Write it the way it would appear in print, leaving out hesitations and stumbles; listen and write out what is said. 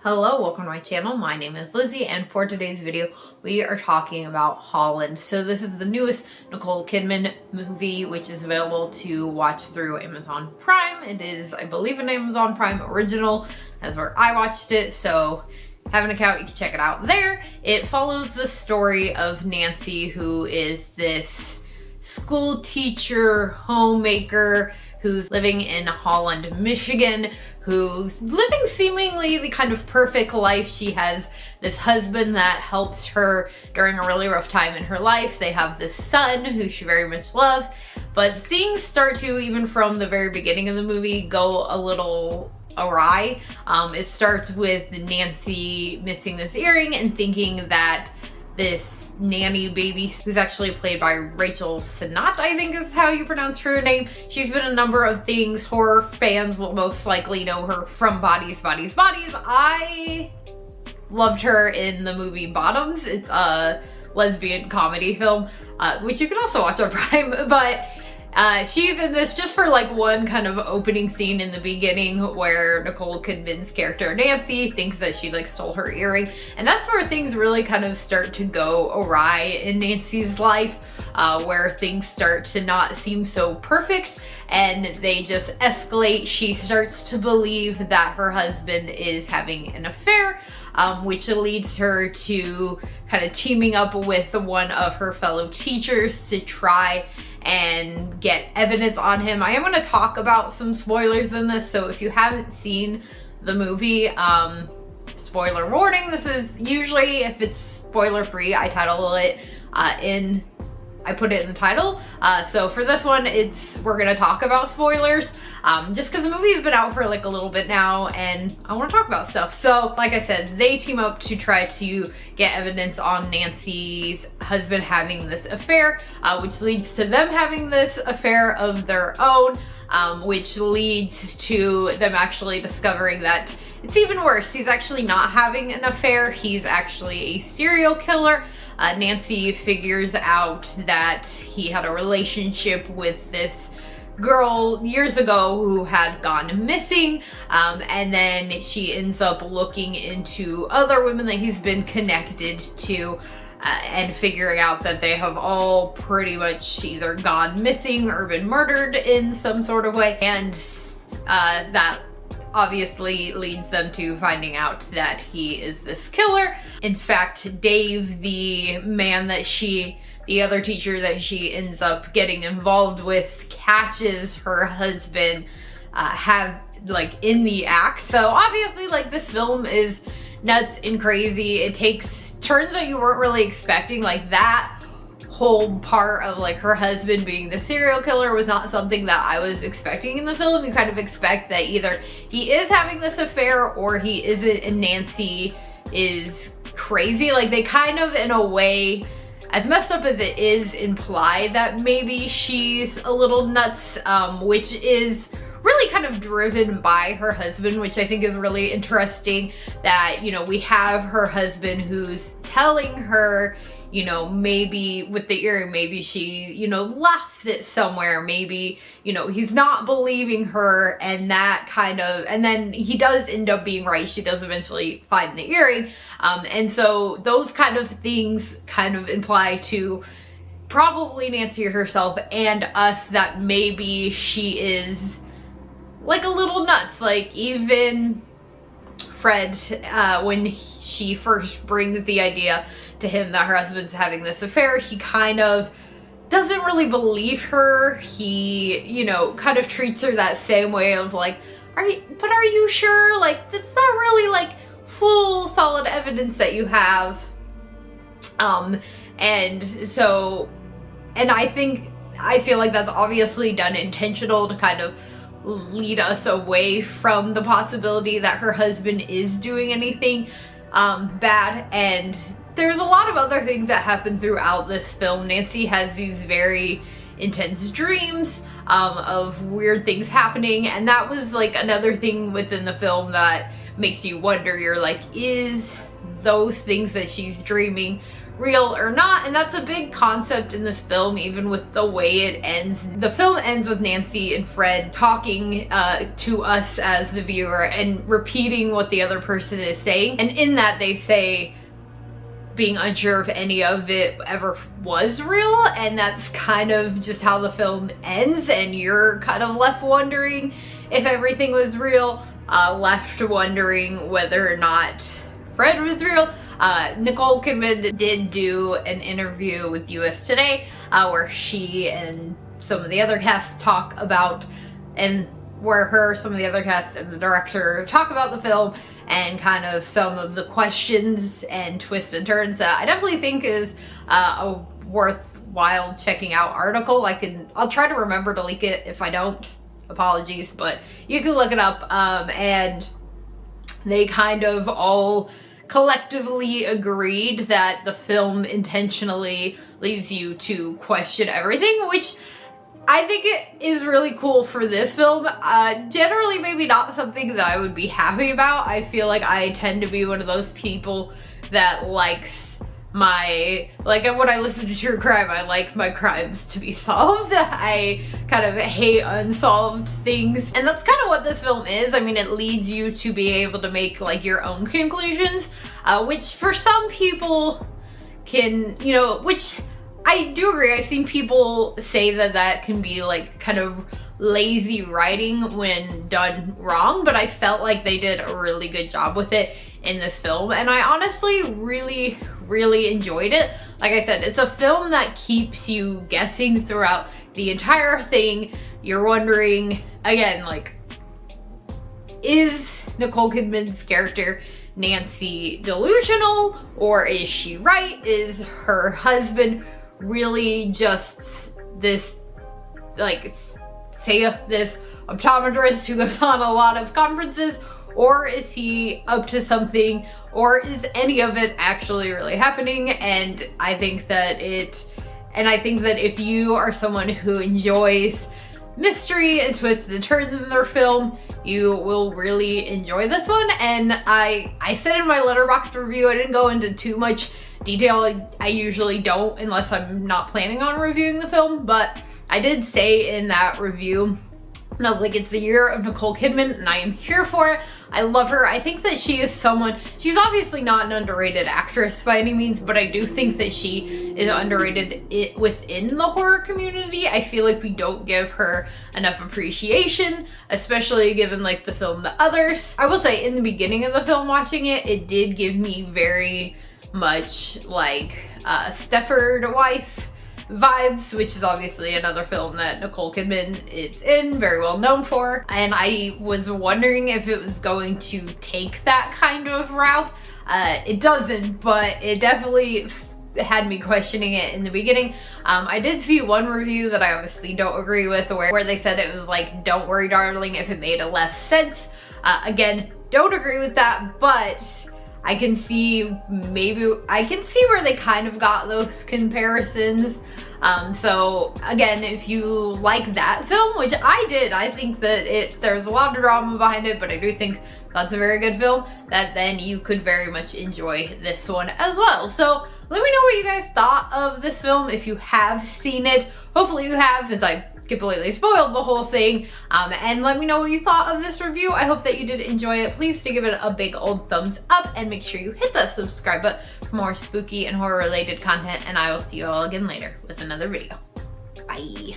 Hello, welcome to my channel. My name is Lizzie, and for today's video, we are talking about Holland. So this is the newest Nicole Kidman movie, which is available to watch through Amazon Prime. It is, I believe, an Amazon Prime original. That's where I watched it, so have an account, you can check it out there. It follows the story of Nancy, who is this school teacher, homemaker, who's living in Holland, Michigan, who's living seemingly the kind of perfect life. She has this husband that helps her during a really rough time in her life. They have this son who she very much loves, but things start to, even from the very beginning of the movie, go a little awry. It starts with Nancy missing this earring and thinking that this nanny baby, who's actually played by Rachel Sennott, I think is how you pronounce her name. She's been a number of things. Horror fans will most likely know her from Bodies, Bodies, Bodies. I loved her in the movie Bottoms. It's a lesbian comedy film, which you can also watch on Prime, but she's in this just for like one kind of opening scene in the beginning where Nicole Kidman's character Nancy thinks that she like stole her earring, and that's where things really kind of start to go awry in Nancy's life, where things start to not seem so perfect and they just escalate. She starts to believe that her husband is having an affair, which leads her to kind of teaming up with one of her fellow teachers to try and get evidence on him. I am going to talk about some spoilers in this, so if you haven't seen the movie, spoiler warning. This is usually, if it's spoiler free, I title it I put it in the title. So for this one, we're gonna talk about spoilers, just because the movie has been out for like a little bit now and I want to talk about stuff. So like I said, they team up to try to get evidence on Nancy's husband having this affair, which leads to them having this affair of their own, which leads to them actually discovering that it's even worse. He's actually not having an affair. He's actually a serial killer. Nancy figures out that he had a relationship with this girl years ago who had gone missing, and then she ends up looking into other women that he's been connected to, and figuring out that they have all pretty much either gone missing or been murdered in some sort of way, and that obviously leads them to finding out that he is this killer. In fact, Dave, the man that the other teacher that she ends up getting involved with, catches her husband in the act. So obviously, like, this film is nuts and crazy. It takes turns that you weren't really expecting. Like, that whole part of like her husband being the serial killer was not something that I was expecting in the film. You kind of expect that either he is having this affair or he isn't, and Nancy is crazy. Like, they kind of, in a way, as messed up as it is, imply that maybe she's a little nuts, which is really kind of driven by her husband, which I think is really interesting. That, you know, we have her husband who's telling her, you know, maybe with the earring, maybe she, you know, left it somewhere. Maybe, you know, he's not believing her, and that kind of, and then he does end up being right. She does eventually find the earring. And so those kind of things kind of imply to probably Nancy herself and us that maybe she is like a little nuts. Like, even Fred, when she first brings the idea to him that her husband's having this affair, he kind of doesn't really believe her. He, you know, kind of treats her that same way of like, are you sure? Like, that's not really like full solid evidence that you have. And so, and I feel like that's obviously done intentional to kind of lead us away from the possibility that her husband is doing anything bad. And there's a lot of other things that happen throughout this film. Nancy has these very intense dreams of weird things happening, and that was like another thing within the film that makes you wonder. You're like, is those things that she's dreaming real or not, and that's a big concept in this film, even with the way it ends. The film ends with Nancy and Fred talking to us as the viewer and repeating what the other person is saying, and in that they say being unsure if any of it ever was real, and that's kind of just how the film ends, and you're kind of left wondering if everything was real, left wondering whether or not Fred was real. Nicole Kidman did do an interview with US Today where she and some of the other cast talk about, and where some of the other cast and the director talk about the film and kind of some of the questions and twists and turns that I definitely think is a worthwhile checking out article. I'll try to remember to link it. If I don't, apologies, but you can look it up. And they kind of all collectively agreed that the film intentionally leaves you to question everything, which I think it is really cool for this film. Generally maybe not something that I would be happy about. I feel like I tend to be one of those people that likes when I listen to true crime, I like my crimes to be solved. I kind of hate unsolved things. And that's kind of what this film is. I mean, it leads you to be able to make like your own conclusions, which for some people can, which I do agree. I've seen people say that that can be like kind of lazy writing when done wrong, but I felt like they did a really good job with it in this film, and I honestly really enjoyed it. Like I said, it's a film that keeps you guessing throughout the entire thing. You're wondering, again, like, is Nicole Kidman's character Nancy delusional, or is she right? Is her husband really just this, like, say this optometrist who goes on a lot of conferences, or is he up to something, or is any of it actually really happening? And I think that if you are someone who enjoys mystery and twists and turns in their film, you will really enjoy this one. And I said in my Letterboxd review, I didn't go into too much detail. I usually don't unless I'm not planning on reviewing the film, but I did say in that review, and I was like, it's the year of Nicole Kidman, and I am here for it. I love her. I think that she is she's obviously not an underrated actress by any means, but I do think that she is underrated within the horror community. I feel like we don't give her enough appreciation, especially given like the film The Others. I will say, in the beginning of the film watching it, it did give me very much like Stepford Wife vibes, which is obviously another film that Nicole Kidman is very well known for. And I was wondering if it was going to take that kind of route. It doesn't, but it definitely had me questioning it in the beginning. I did see one review that I obviously don't agree with, where they said it was like, don't worry darling if it made a less sense. Again, don't agree with that, but I can see where they kind of got those comparisons. So again, if you like that film, which I did, I think that there's a lot of drama behind it, but I do think that's a very good film, that then you could very much enjoy this one as well. So let me know what you guys thought of this film if you have seen it. Hopefully you have, since I completely spoiled the whole thing. And let me know what you thought of this review. I hope that you did enjoy it. Please do give it a big old thumbs up and make sure you hit that subscribe button for more spooky and horror related content, and I will see you all again later with another video. Bye.